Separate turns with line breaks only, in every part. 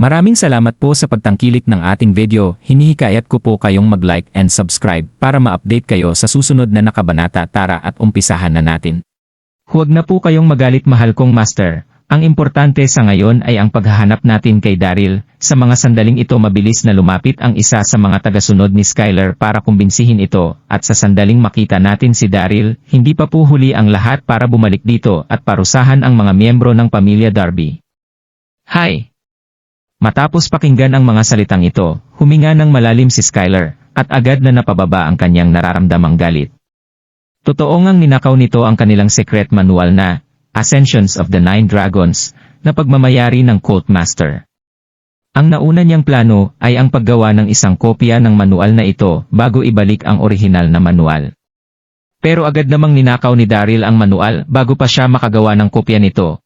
Maraming salamat po sa pagtangkilik ng ating video. Hinihikayat ko po kayong mag-like and subscribe para ma-update kayo sa susunod na nakabanata. Tara at umpisahan na natin. Huwag na po kayong magalit, mahal kong master. Ang importante sa ngayon ay ang paghahanap natin kay Daryl. Sa mga sandaling ito mabilis na lumapit ang isa sa mga tagasunod ni Skyler para kumbinsihin ito, at sa sandaling makita natin si Daryl, hindi pa po huli ang lahat para bumalik dito at parusahan ang mga miyembro ng pamilya Darby. Hi! Matapos pakinggan ang mga salitang ito, huminga ng malalim si Skyler, at agad na napababa ang kanyang nararamdamang galit. Totoo ngang ninakaw nito ang kanilang secret manual na Ascensions of the Nine Dragons, na pagmamayari ng Cult Master. Ang nauna niyang plano ay ang paggawa ng isang kopya ng manual na ito bago ibalik ang orihinal na manual. Pero agad namang ninakaw ni Daryl ang manual bago pa siya makagawa ng kopya nito.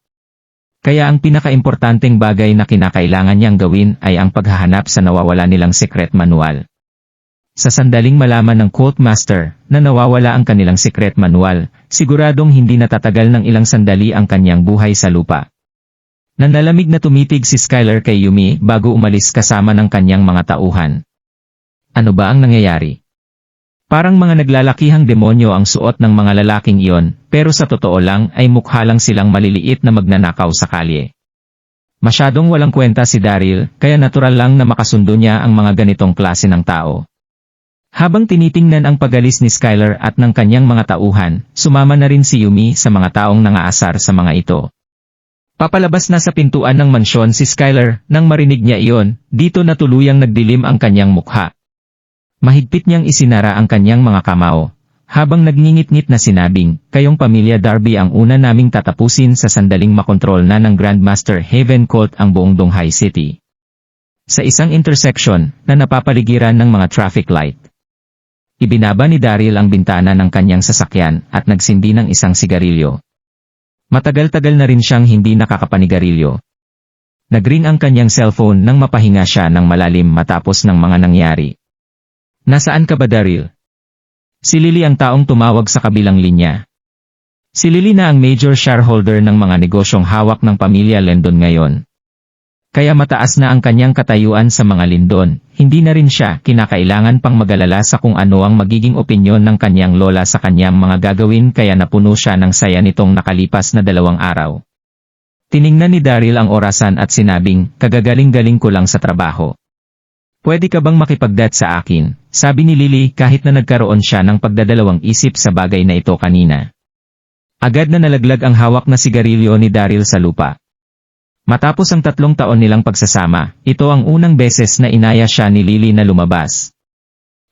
Kaya ang pinakaimportanteng bagay na kinakailangan niyang gawin ay ang paghahanap sa nawawala nilang secret manual. Sa sandaling malaman ng Cult Master na nawawala ang kanilang secret manual, siguradong hindi natatagal ng ilang sandali ang kanyang buhay sa lupa. Nanlalamig na tumitig si Skyler kay Yumi bago umalis kasama ng kanyang mga tauhan. Ano ba ang nangyayari? Parang mga naglalakihang demonyo ang suot ng mga lalaking iyon, pero sa totoo lang ay mukha lang silang maliliit na magnanakaw sa kalye. Masyadong walang kwenta si Daryl, kaya natural lang na makasundo niya ang mga ganitong klase ng tao. Habang tinitingnan ang pagalis ni Skyler at ng kanyang mga tauhan, sumama na rin si Yumi sa mga taong nangaasar sa mga ito. Papalabas na sa pintuan ng mansyon si Skyler, nang marinig niya iyon, dito na tuluyang nagdilim ang kanyang mukha. Mahigpit niyang isinara ang kanyang mga kamao, habang nagngingit-ngit na sinabing, kayong pamilya Darby ang una naming tatapusin sa sandaling makontrol na ng Grandmaster Haven Colt ang buong Donghai City. Sa isang intersection na napapaligiran ng mga traffic light. Ibinaba ni Daryl ang bintana ng kanyang sasakyan at nagsindi ng isang sigarilyo. Matagal-tagal na rin siyang hindi nakakapanigarilyo. Nagring ang kanyang cellphone nang mapahinga siya ng malalim matapos ng mga nangyari. Nasaan ka ba, Daryl? Si Lily ang taong tumawag sa kabilang linya. Si Lily na ang major shareholder ng mga negosyong hawak ng pamilya Lendon ngayon. Kaya mataas na ang kanyang katayuan sa mga Lendon, hindi na rin siya kinakailangan pang mag-alala sa kung ano ang magiging opinyon ng kanyang lola sa kanyang mga gagawin, kaya napuno siya ng saya nitong nakalipas na 2 araw. Tiningnan ni Daryl ang orasan at sinabing, kagagaling-galing ko lang sa trabaho. Pwede ka bang makipag-date sa akin? Sabi ni Lily kahit na nagkaroon siya ng pagdadalawang isip sa bagay na ito kanina. Agad na nalaglag ang hawak na sigarilyo ni Daryl sa lupa. Matapos ang 3 taon nilang pagsasama, ito ang unang beses na inaya siya ni Lily na lumabas.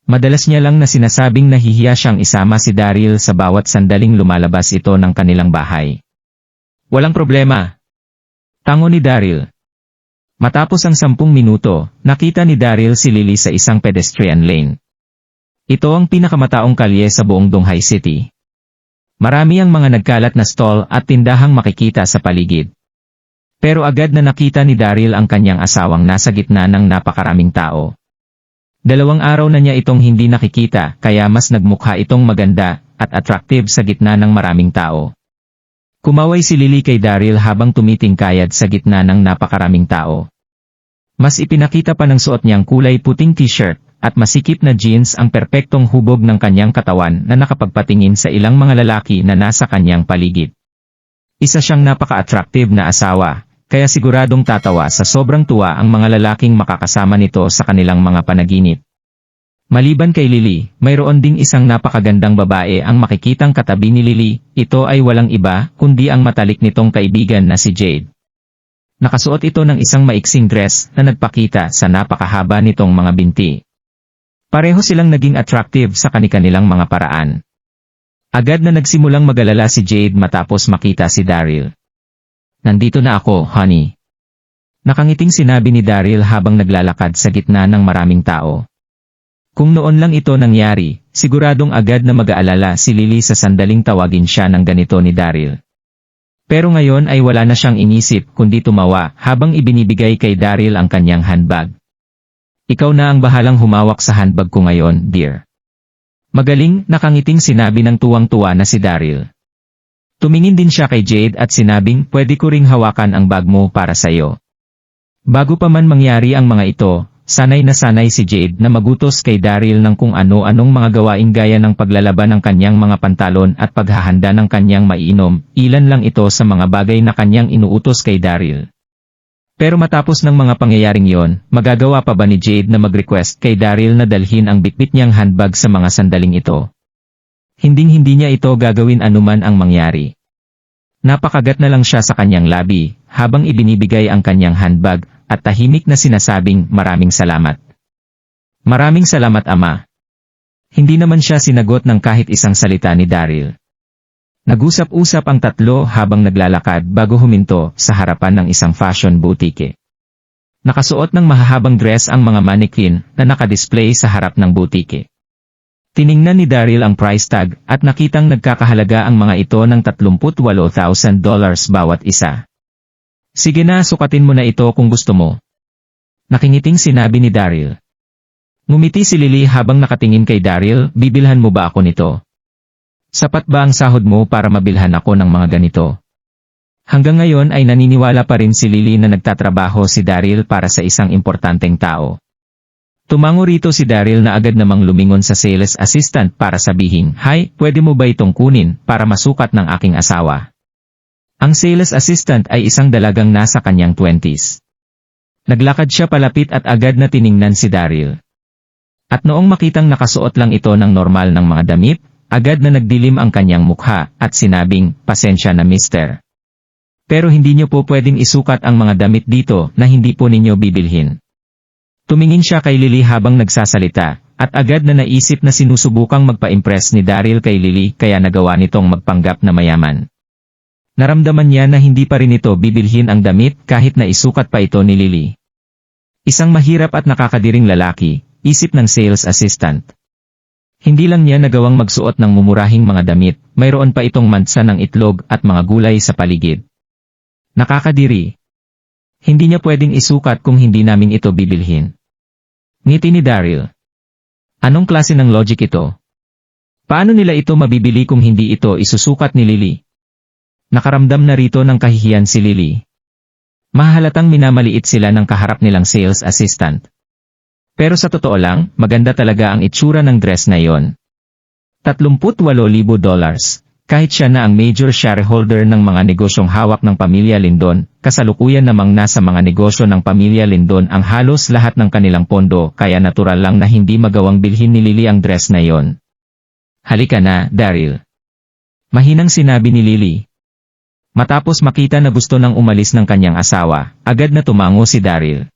Madalas niya lang na sinasabing nahihiya siyang isama si Daryl sa bawat sandaling lumalabas ito ng kanilang bahay. Walang problema. Tango ni Daryl. Matapos ang 10 minuto, nakita ni Daryl si Lily sa isang pedestrian lane. Ito ang pinakamataong kalye sa buong Donghai City. Marami ang mga nagkalat na stall at tindahang makikita sa paligid. Pero agad na nakita ni Daryl ang kanyang asawang nasa gitna ng napakaraming tao. 2 araw na niya itong hindi nakikita, kaya mas nagmukha itong maganda at attractive sa gitna ng maraming tao. Kumaway si Lily kay Daryl habang tumitingkayad sa gitna ng napakaraming tao. Mas ipinakita pa ng suot niyang kulay puting t-shirt at masikip na jeans ang perpektong hubog ng kanyang katawan na nakapagpatingin sa ilang mga lalaki na nasa kanyang paligid. Isa siyang napaka-attractive na asawa, kaya siguradong tatawa sa sobrang tuwa ang mga lalaking makakasama nito sa kanilang mga panaginip. Maliban kay Lily, mayroon ding isang napakagandang babae ang makikitang katabi ni Lily. Ito ay walang iba kundi ang matalik nitong kaibigan na si Jade. Nakasuot ito ng isang maiksing dress na nagpakita sa napakahaba nitong mga binti. Pareho silang naging attractive sa kanilang mga paraan. Agad na nagsimulang mag-alala si Jade matapos makita si Daryl. Nandito na ako, honey. Nakangiting sinabi ni Daryl habang naglalakad sa gitna ng maraming tao. Kung noon lang ito nangyari, siguradong agad na mag-aalala si Lily sa sandaling tawagin siya ng ganito ni Daryl. Pero ngayon ay wala na siyang inisip kundi tumawa habang ibinibigay kay Daryl ang kanyang handbag. Ikaw na ang bahalang humawak sa handbag ko ngayon, dear. Magaling, nakangiting sinabi ng tuwang-tuwa na si Daryl. Tumingin din siya kay Jade at sinabing, pwede ko ring hawakan ang bag mo para sa'yo. Bago pa man mangyari ang mga ito, sanay na sanay si Jade na magutos kay Daryl ng kung ano-anong mga gawaing gaya ng paglalaban ng kanyang mga pantalon at paghahanda ng kanyang maiinom, ilan lang ito sa mga bagay na kanyang inuutos kay Daryl. Pero matapos ng mga pangyayaring yon, magagawa pa ba ni Jade na mag-request kay Daryl na dalhin ang bitbit niyang handbag sa mga sandaling ito? Hinding-hindi niya ito gagawin anuman ang mangyari. Napakagat na lang siya sa kanyang labi, habang ibinibigay ang kanyang handbag, at tahimik na sinasabing maraming salamat. Maraming salamat ama. Hindi naman siya sinagot ng kahit isang salita ni Daryl. Nag-usap-usap ang tatlo habang naglalakad bago huminto sa harapan ng isang fashion boutique. Nakasuot ng mahahabang dress ang mga mannequin na nakadisplay sa harap ng boutique. Tiningnan ni Daryl ang price tag at nakitang nagkakahalaga ang mga ito ng $38,000 bawat isa. Sige na, sukatin mo na ito kung gusto mo. Nakingiting sinabi ni Daryl. Ngumiti si Lily habang nakatingin kay Daryl, bibilhan mo ba ako nito? Sapat ba ang sahod mo para mabilhan ako ng mga ganito? Hanggang ngayon ay naniniwala pa rin si Lily na nagtatrabaho si Daryl para sa isang importanteng tao. Tumango rito si Daryl na agad namang lumingon sa sales assistant para sabihin, "Hi, pwede mo ba itong kunin para masukat ng aking asawa?" Ang sales assistant ay isang dalagang nasa kanyang 20s. Naglakad siya palapit at agad na tiningnan si Daryl. At noong makitang nakasuot lang ito ng normal ng mga damit, agad na nagdilim ang kanyang mukha at sinabing, "Pasensya na mister. Pero hindi niyo po pwedeng isukat ang mga damit dito na hindi po ninyo bibilhin." Tumingin siya kay Lily habang nagsasalita, at agad na naisip na sinusubukang magpa-impress ni Daryl kay Lily kaya nagawa nitong magpanggap na mayaman. Naramdaman niya na hindi pa rin ito bibilhin ang damit kahit na isukat pa ito ni Lily. Isang mahirap at nakakadiring lalaki, isip ng sales assistant. Hindi lang niya nagawang magsuot ng mumurahing mga damit, mayroon pa itong mantsa ng itlog at mga gulay sa paligid. Nakakadiri. Hindi niya pwedeng isukat kung hindi namin ito bibilhin. Ngiti ni Daryl. Anong klase ng logic ito? Paano nila ito mabibili kung hindi ito isusukat ni Lily? Nakaramdam na rito ng kahihiyan si Lily. Mahalatang minamaliit sila ng kaharap nilang sales assistant. Pero sa totoo lang, maganda talaga ang itsura ng dress na yon. $38,000. Kahit siya na ang major shareholder ng mga negosyong hawak ng pamilya Lindon, kasalukuyan namang nasa mga negosyo ng pamilya Lindon ang halos lahat ng kanilang pondo kaya natural lang na hindi magawang bilhin ni Lily ang dress na yon. Halika na, Daryl. Mahinang sinabi ni Lily. Matapos makita na gusto nang umalis ng kanyang asawa, agad na tumango si Daryl.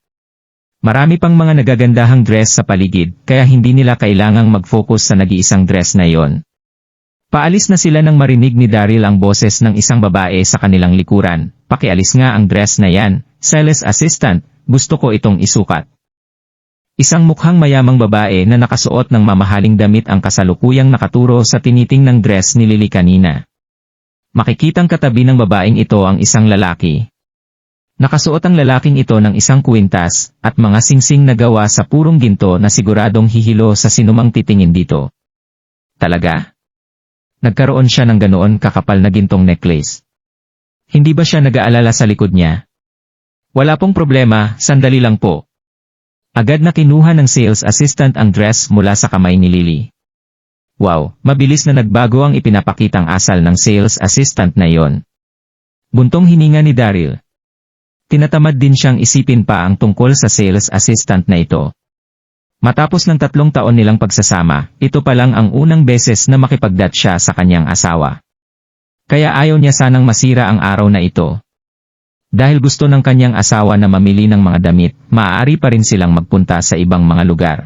Marami pang mga nagagandahang dress sa paligid, kaya hindi nila kailangang mag-focus sa nag-iisang dress na yon. Paalis na sila nang marinig ni Daryl ang boses ng isang babae sa kanilang likuran. "Pakialis nga ang dress na yan, sales assistant, gusto ko itong isukat." Isang mukhang mayamang babae na nakasuot ng mamahaling damit ang kasalukuyang nakaturo sa tiniting ng dress ni Lily kanina. Makikitang katabi ng babaeng ito ang isang lalaki. Nakasuot ang lalaking ito ng isang kwintas at mga singsing na gawa sa purong ginto na siguradong hihilo sa sinumang titingin dito. Talaga? Nagkaroon siya ng ganoon kakapal na gintong necklace. Hindi ba siya nag-aalala sa likod niya? Wala pong problema, sandali lang po. Agad na kinuha ng sales assistant ang dress mula sa kamay ni Lily. Wow, mabilis na nagbago ang ipinapakitang asal ng sales assistant na yon. Buntong hininga ni Daryl. Tinatamad din siyang isipin pa ang tungkol sa sales assistant na ito. Matapos ng 3 taon nilang pagsasama, ito pa lang ang unang beses na makipagdat siya sa kanyang asawa. Kaya ayaw niya sanang masira ang araw na ito. Dahil gusto ng kanyang asawa na mamili ng mga damit, maaari pa rin silang magpunta sa ibang mga lugar.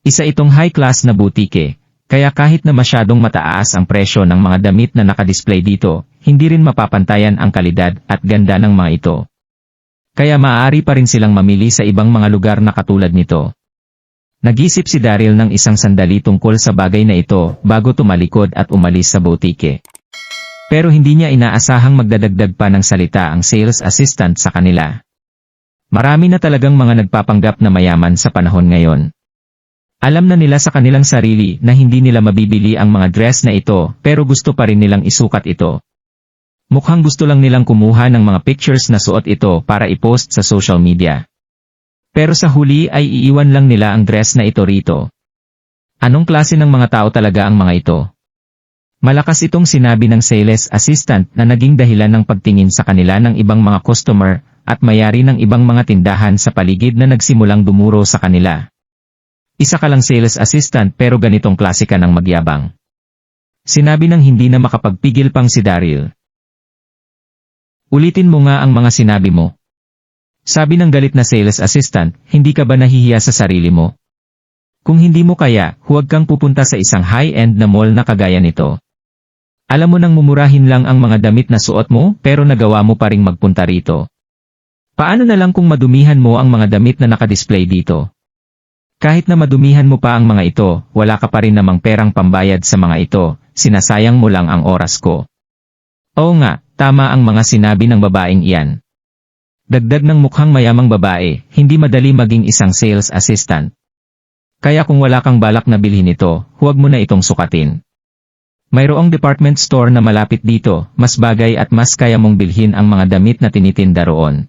Isa itong high-class na boutique, kaya kahit na masyadong mataas ang presyo ng mga damit na nakadisplay dito, hindi rin mapapantayan ang kalidad at ganda ng mga ito. Kaya maaari pa rin silang mamili sa ibang mga lugar na katulad nito. Nag-isip si Daryl ng isang sandali tungkol sa bagay na ito bago tumalikod at umalis sa boutique. Pero hindi niya inaasahang magdadagdag pa ng salita ang sales assistant sa kanila. Marami na talagang mga nagpapanggap na mayaman sa panahon ngayon. Alam na nila sa kanilang sarili na hindi nila mabibili ang mga dress na ito pero gusto pa rin nilang isukat ito. Mukhang gusto lang nilang kumuha ng mga pictures na suot ito para i-post sa social media. Pero sa huli ay iiwan lang nila ang dress na ito rito. Anong klase ng mga tao talaga ang mga ito? Malakas itong sinabi ng sales assistant na naging dahilan ng pagtingin sa kanila ng ibang mga customer at mayari ng ibang mga tindahan sa paligid na nagsimulang dumuro sa kanila. Isa ka lang sales assistant pero ganitong klase ka ng magyabang. Sinabi ng hindi na makapagpigil pang si Daryl. Ulitin mo nga ang mga sinabi mo. Sabi ng galit na sales assistant, hindi ka ba nahihiya sa sarili mo? Kung hindi mo kaya, huwag kang pupunta sa isang high-end na mall na kagaya nito. Alam mo nang mumurahin lang ang mga damit na suot mo pero nagawa mo pa ring magpunta rito. Paano na lang kung madumihan mo ang mga damit na nakadisplay dito? Kahit na madumihan mo pa ang mga ito, wala ka pa rin namang perang pambayad sa mga ito, sinasayang mo lang ang oras ko. Oo nga, tama ang mga sinabi ng babaeng iyan. Dagdag ng mukhang mayamang babae, hindi madali maging isang sales assistant. Kaya kung wala kang balak na bilhin ito, huwag mo na itong sukatin. Mayroong department store na malapit dito, mas bagay at mas kaya mong bilhin ang mga damit na tinitinda roon.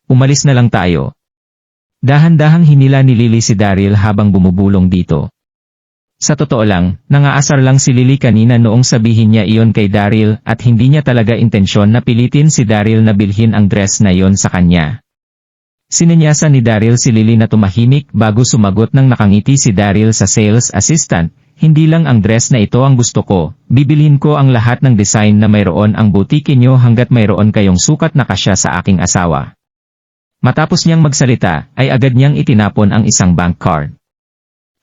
Umalis na lang tayo. Dahan-dahang hinila ni Lily si Daryl habang bumubulong dito. Sa totoo lang, nangaasar lang si Lily kanina noong sabihin niya iyon kay Daryl at hindi niya talaga intensyon na pilitin si Daryl na bilhin ang dress na iyon sa kanya. Sinenyasan ni Daryl si Lily na tumahimik bago sumagot ng nakangiti si Daryl sa sales assistant. Hindi lang ang dress na ito ang gusto ko, bibilhin ko ang lahat ng design na mayroon ang butike nyo hanggat mayroon kayong sukat na kasya sa aking asawa. Matapos niyang magsalita, ay agad niyang itinapon ang isang bank card.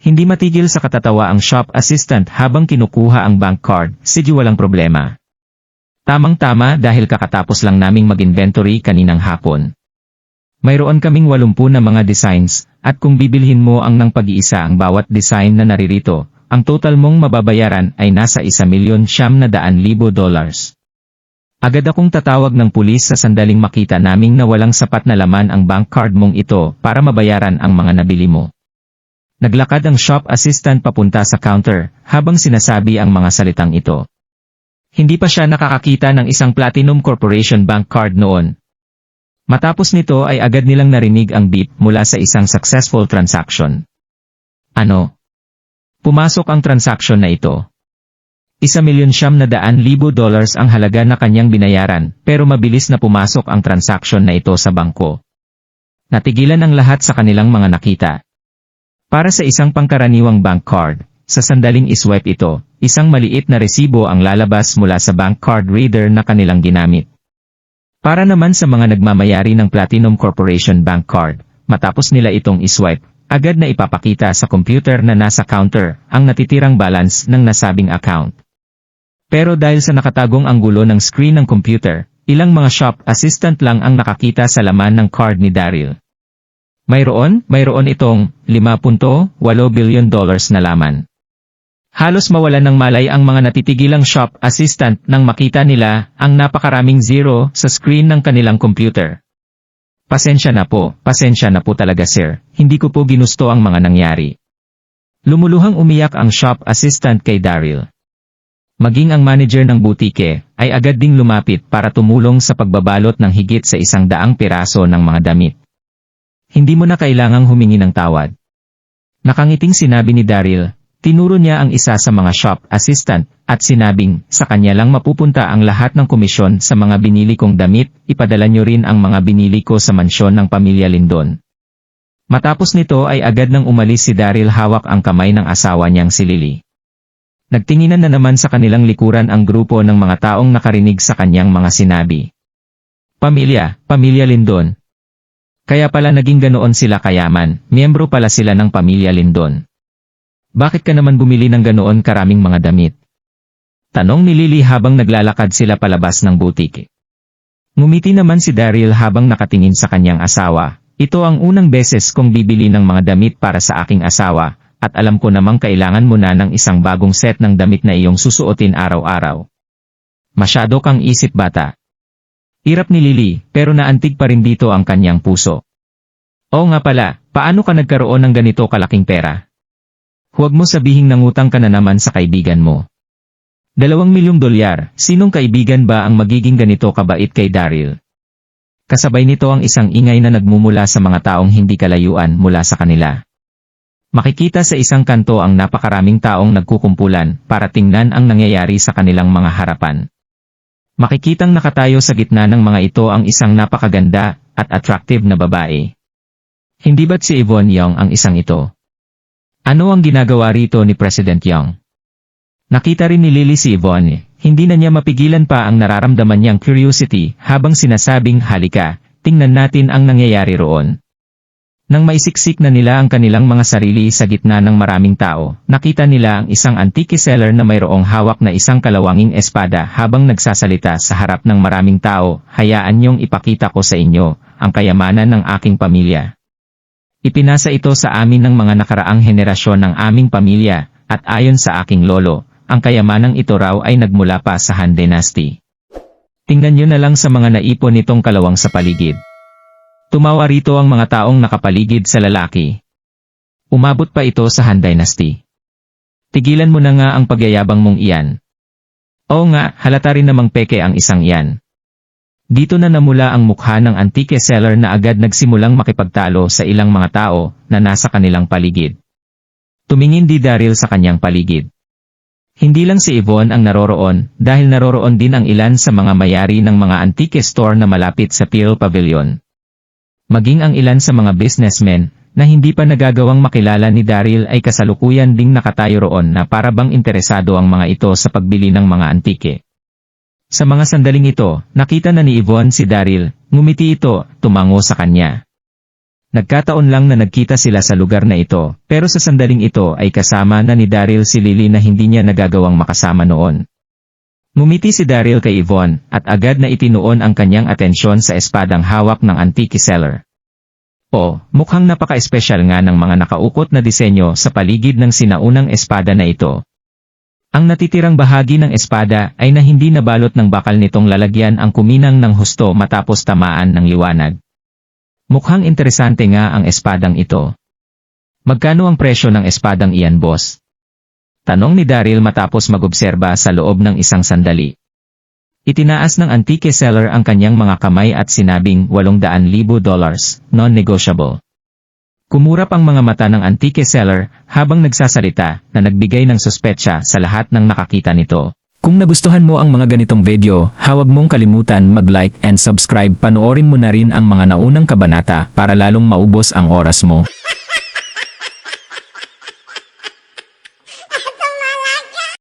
Hindi matigil sa katatawa ang shop assistant habang kinukuha ang bank card, sige walang problema. Tamang-tama dahil kakatapos lang naming mag-inventory kaninang hapon. Mayroon kaming 80 na mga designs, at kung bibilhin mo ang ng pag-iisa ang bawat design na naririto, ang total mong mababayaran ay nasa $1,900,000. Agad akong tatawag ng pulis sa sandaling makita naming na walang sapat na laman ang bank card mong ito para mabayaran ang mga nabili mo. Naglakad ang shop assistant papunta sa counter habang sinasabi ang mga salitang ito. Hindi pa siya nakakakita ng isang Platinum Corporation bank card noon. Matapos nito ay agad nilang narinig ang beep mula sa isang successful transaction. Ano? Pumasok ang transaction na ito. $1,700,000 ang halaga na kanyang binayaran, pero mabilis na pumasok ang transaction na ito sa bangko. Natigilan ang lahat sa kanilang mga nakita. Para sa isang pangkaraniwang bank card, sa sandaling iswipe ito, isang maliit na resibo ang lalabas mula sa bank card reader na kanilang ginamit. Para naman sa mga nagmamayari ng Platinum Corporation bank card, matapos nila itong iswipe, agad na ipapakita sa computer na nasa counter ang natitirang balance ng nasabing account. Pero dahil sa nakatagong anggulo ng screen ng computer, ilang mga shop assistant lang ang nakakita sa laman ng card ni Daryl. Mayroon itong $5.8 billion na laman. Halos mawalan ng malay ang mga natitigilang shop assistant nang makita nila ang napakaraming zero sa screen ng kanilang computer. Pasensya na po talaga sir, hindi ko po ginusto ang mga nangyari. Lumuluhang umiyak ang shop assistant kay Daryl. Maging ang manager ng butike ay agad ding lumapit para tumulong sa pagbabalot ng higit sa 100 piraso ng mga damit. Hindi mo na kailangang humingi ng tawad. Nakangiting sinabi ni Daryl, tinuro niya ang isa sa mga shop assistant at sinabing sa kanya lang mapupunta ang lahat ng komisyon sa mga binili kong damit, ipadala niyo rin ang mga binili ko sa mansyon ng pamilya Lindon. Matapos nito ay agad nang umalis si Daryl hawak ang kamay ng asawa niyang si Lily. Nagtinginan na naman sa kanilang likuran ang grupo ng mga taong nakarinig sa kanyang mga sinabi. Pamilya Lindon. Kaya pala naging ganoon sila kayaman, miyembro pala sila ng pamilya Lindon. Bakit ka naman bumili ng ganoon karaming mga damit? Tanong ni Lily habang naglalakad sila palabas ng butike. Ngumiti naman si Daryl habang nakatingin sa kanyang asawa. Ito ang unang beses kong bibili ng mga damit para sa aking asawa, at alam ko namang kailangan mo na ng isang bagong set ng damit na iyong susuotin araw-araw. Masyado kang isip bata. Irap ni Lily, pero naantig pa rin dito ang kanyang puso. Oo nga pala, paano ka nagkaroon ng ganito kalaking pera? Huwag mo sabihing nangutang ka na naman sa kaibigan mo. $2 milyong, sinong kaibigan ba ang magiging ganito kabait kay Daryl? Kasabay nito ang isang ingay na nagmumula sa mga taong hindi kalayuan mula sa kanila. Makikita sa isang kanto ang napakaraming taong nagkukumpulan para tingnan ang nangyayari sa kanilang mga harapan. Makikitang nakatayo sa gitna ng mga ito ang isang napakaganda at attractive na babae. Hindi ba't si Yvonne Young ang isang ito? Ano ang ginagawa rito ni President Young? Nakita rin ni Lily si Yvonne, hindi na niya mapigilan pa ang nararamdaman niyang curiosity habang sinasabing halika, tingnan natin ang nangyayari roon. Nang maisiksik na nila ang kanilang mga sarili sa gitna ng maraming tao, nakita nila ang isang antique seller na mayroong hawak na isang kalawanging espada habang nagsasalita sa harap ng maraming tao, hayaan niyong ipakita ko sa inyo, ang kayamanan ng aking pamilya. Ipinasa ito sa amin ng mga nakaraang henerasyon ng aming pamilya, at ayon sa aking lolo, ang kayamanang ito raw ay nagmula pa sa Han Dynasty. Tingnan niyo na lang sa mga naipon nitong kalawang sa paligid. Tumawa rito ang mga taong nakapaligid sa lalaki. Umabot pa ito sa Han Dynasty. Tigilan mo na nga ang pagyayabang mong iyan. Oo nga, halata rin namang peke ang isang iyan. Dito na namula ang mukha ng antique seller na agad nagsimulang makipagtalo sa ilang mga tao na nasa kanilang paligid. Tumingin di Daryl sa kanyang paligid. Hindi lang si Yvonne ang naroroon, dahil naroroon din ang ilan sa mga mayari ng mga antique store na malapit sa Peel Pavilion. Maging ang ilan sa mga businessmen, na hindi pa nagagawang makilala ni Daryl ay kasalukuyan ding nakatayo roon na para bang interesado ang mga ito sa pagbili ng mga antike. Sa mga sandaling ito, nakita na ni Yvonne si Daryl, ngumiti ito, tumango sa kanya. Nagkataon lang na nagkita sila sa lugar na ito, pero sa sandaling ito ay kasama na ni Daryl si Lily na hindi niya nagagawang makasama noon. Ngumiti si Daryl kay Yvonne, at agad na itinuon ang kanyang atensyon sa espadang hawak ng antique seller. Mukhang napaka-espesyal nga ng mga nakaukot na disenyo sa paligid ng sinaunang espada na ito. Ang natitirang bahagi ng espada ay na hindi nabalot ng bakal nitong lalagyan ang kuminang ng husto matapos tamaan ng liwanag. Mukhang interesante nga ang espadang ito. Magkano ang presyo ng espadang iyan, boss? Tanong ni Daryl matapos mag-obserba sa loob ng isang sandali. Itinaas ng antique seller ang kanyang mga kamay at sinabing $800,000, non-negotiable. Kumurap ang mga mata ng antique seller habang nagsasalita na nagbigay ng suspetsa sa lahat ng nakakita nito. Kung nagustuhan mo ang mga ganitong video, huwag mong kalimutan mag-like and subscribe. Panoorin mo na rin ang mga naunang kabanata para lalong maubos ang oras mo.